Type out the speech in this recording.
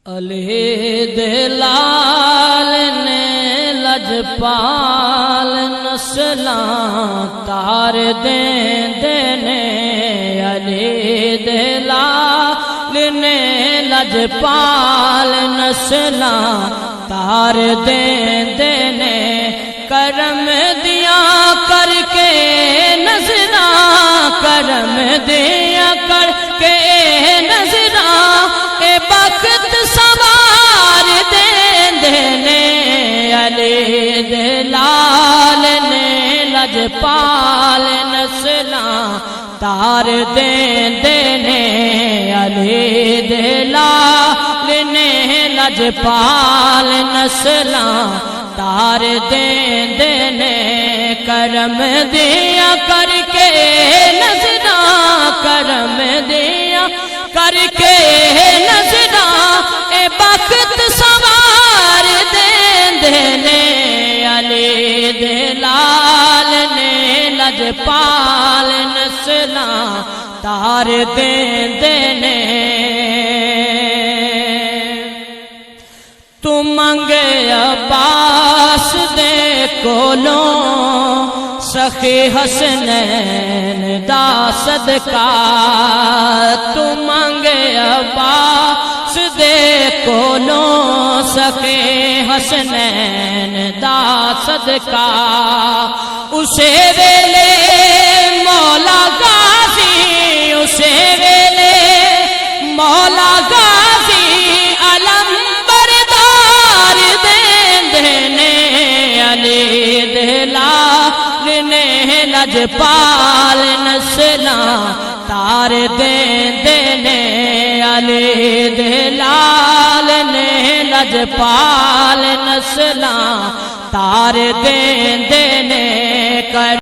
علی دلال نے لجپال نسلاں تار دینے، علی دلال نے لجپال نسلاں تار دینے، کرم دیا کر کے نظراں، کرم دیا کر کے نظراں، اے وقت سوار دینے، علی دلال نے لجپال نسلاں تار دینے، علی دلال نے لجپال نسلاں تار دینے، کرم دیا کر کے نظراں، کرم دیا کر کے نظراں، اے وقت سوار دینے، علی دلال نے لجپال نسلاں تار دینے۔ تو منگے عباس دے کولوں سخی حسنین دا صدقہ، تو منگے عباس دے کولوں سخی حسنین دا صدقہ، اسے ویلے مولا غازی، اسے ویلے مولا غازی علم بردار دینے، علی دلال نے لجپال نسلاں تار دینے، علی دلال نے لجپال نسلاں تار دینے۔